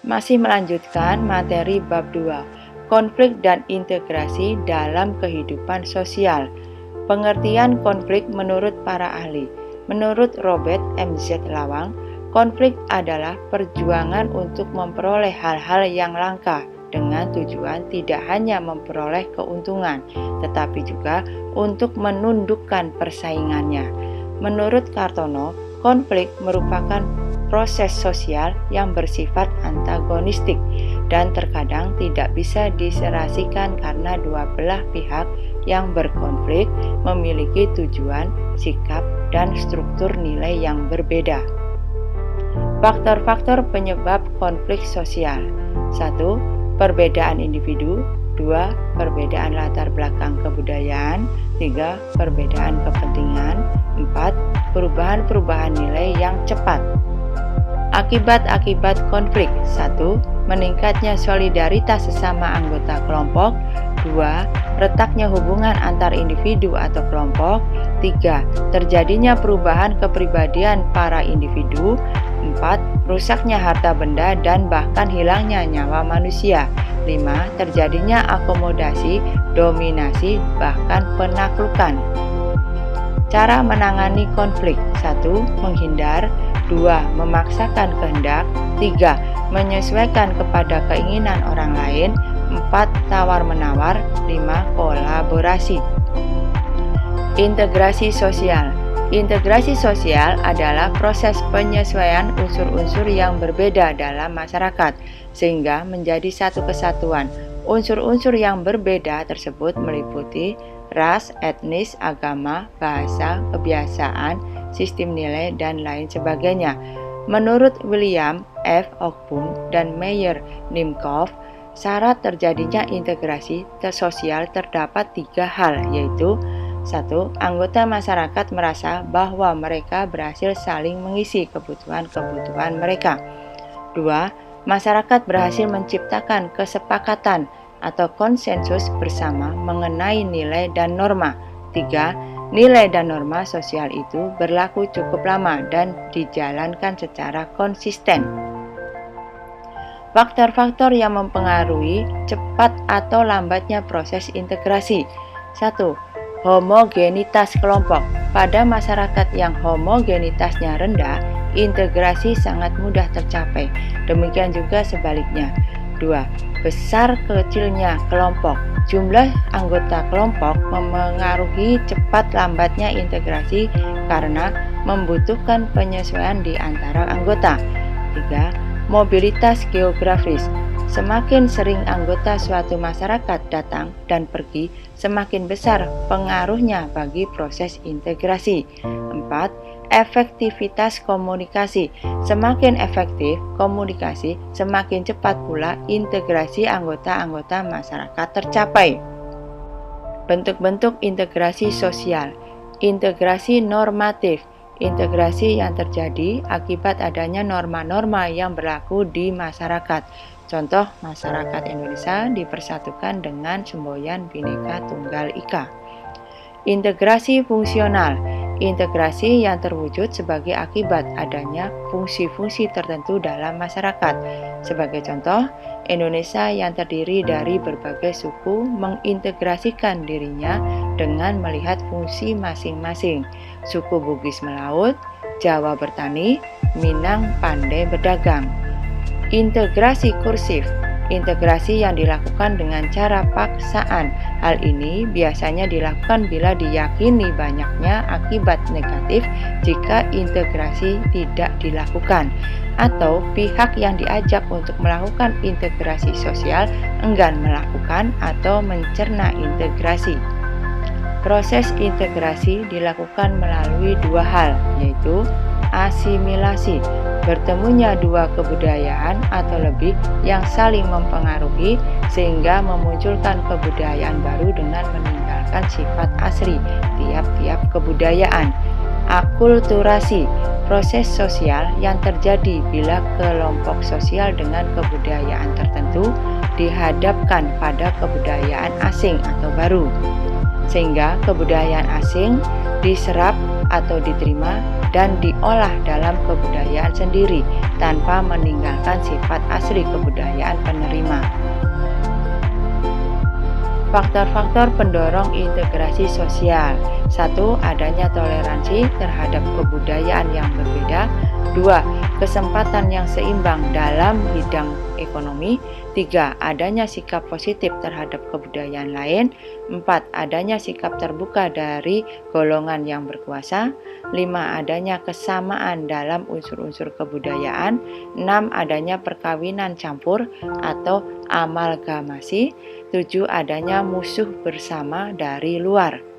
Masih melanjutkan materi bab 2, konflik dan integrasi dalam kehidupan sosial. Pengertian konflik menurut para ahli. Menurut Robert M.Z. Lawang, konflik adalah perjuangan untuk memperoleh hal-hal yang langka dengan tujuan tidak hanya memperoleh keuntungan, tetapi juga untuk menundukkan persaingannya. Menurut Kartono, konflik merupakan proses sosial yang bersifat antagonistik dan terkadang tidak bisa diserasikan karena dua belah pihak yang berkonflik memiliki tujuan, sikap, dan struktur nilai yang berbeda. Faktor-faktor penyebab konflik sosial. 1. Perbedaan individu. 2. Perbedaan latar belakang kebudayaan. 3. Perbedaan kepentingan. 4. Perubahan-perubahan nilai yang cepat. Akibat-akibat konflik. 1. Meningkatnya solidaritas sesama anggota kelompok. 2. Retaknya hubungan antar individu atau kelompok. 3. Terjadinya perubahan kepribadian para individu. 4. Rusaknya harta benda dan bahkan hilangnya nyawa manusia. 5. Terjadinya akomodasi, dominasi, bahkan penaklukan. Cara menangani konflik. 1. Menghindar. 2. Memaksakan kehendak. 3. Menyesuaikan kepada keinginan orang lain. 4. Tawar-menawar. 5. Kolaborasi. Integrasi sosial. Integrasi sosial adalah proses penyesuaian unsur-unsur yang berbeda dalam masyarakat sehingga menjadi satu kesatuan. Unsur-unsur yang berbeda tersebut meliputi ras, etnis, agama, bahasa, kebiasaan, sistem nilai, dan lain sebagainya. Menurut William F. Ogburn dan Meyer Nimkov, syarat terjadinya integrasi sosial terdapat 3 hal, yaitu 1. Anggota masyarakat merasa bahwa mereka berhasil saling mengisi kebutuhan-kebutuhan mereka. 2. Masyarakat berhasil menciptakan kesepakatan atau konsensus bersama mengenai nilai dan norma. 3. Nilai dan norma sosial itu berlaku cukup lama dan dijalankan secara konsisten. Faktor-faktor yang mempengaruhi cepat atau lambatnya proses integrasi. 1. Homogenitas kelompok. Pada masyarakat yang homogenitasnya rendah, integrasi sangat mudah tercapai. Demikian juga sebaliknya. 2. Besar kecilnya kelompok. Jumlah anggota kelompok memengaruhi cepat lambatnya integrasi karena membutuhkan penyesuaian di antara anggota. 3. Mobilitas geografis. Semakin sering anggota suatu masyarakat datang dan pergi, semakin besar pengaruhnya bagi proses integrasi. 4. Efektivitas komunikasi. Semakin efektif komunikasi, semakin cepat pula integrasi anggota-anggota masyarakat tercapai. Bentuk-bentuk integrasi sosial. Integrasi normatif. Integrasi yang terjadi akibat adanya norma-norma yang berlaku di masyarakat. Contoh, masyarakat Indonesia dipersatukan dengan semboyan Bhinneka Tunggal Ika. Integrasi fungsional. Integrasi yang terwujud sebagai akibat adanya fungsi-fungsi tertentu dalam masyarakat. Sebagai contoh, Indonesia yang terdiri dari berbagai suku mengintegrasikan dirinya dengan melihat fungsi masing-masing. Suku Bugis melaut, Jawa bertani, Minang pandai berdagang. Integrasi kursif. Integrasi yang dilakukan dengan cara paksaan. Hal ini biasanya dilakukan bila diyakini banyaknya akibat negatif jika integrasi tidak dilakukan, atau pihak yang diajak untuk melakukan integrasi sosial enggan melakukan atau mencerna integrasi. Proses integrasi dilakukan melalui 2 hal, yaitu asimilasi, bertemunya 2 kebudayaan atau lebih yang saling mempengaruhi sehingga memunculkan kebudayaan baru dengan meninggalkan sifat asli tiap-tiap kebudayaan. Akulturasi, proses sosial yang terjadi bila kelompok sosial dengan kebudayaan tertentu dihadapkan pada kebudayaan asing atau baru, sehingga kebudayaan asing diserap atau diterima dan diolah dalam kebudayaan sendiri tanpa meninggalkan sifat asli kebudayaan penerima. Faktor-faktor pendorong integrasi sosial. 1. Adanya toleransi terhadap kebudayaan yang berbeda. 2. Kesempatan yang seimbang dalam bidang ekonomi. 3. Adanya sikap positif terhadap kebudayaan lain. 4. Adanya sikap terbuka dari golongan yang berkuasa. 5. Adanya kesamaan dalam unsur-unsur kebudayaan. 6. Adanya perkawinan campur atau amalgamasi. 7. Adanya musuh bersama dari luar.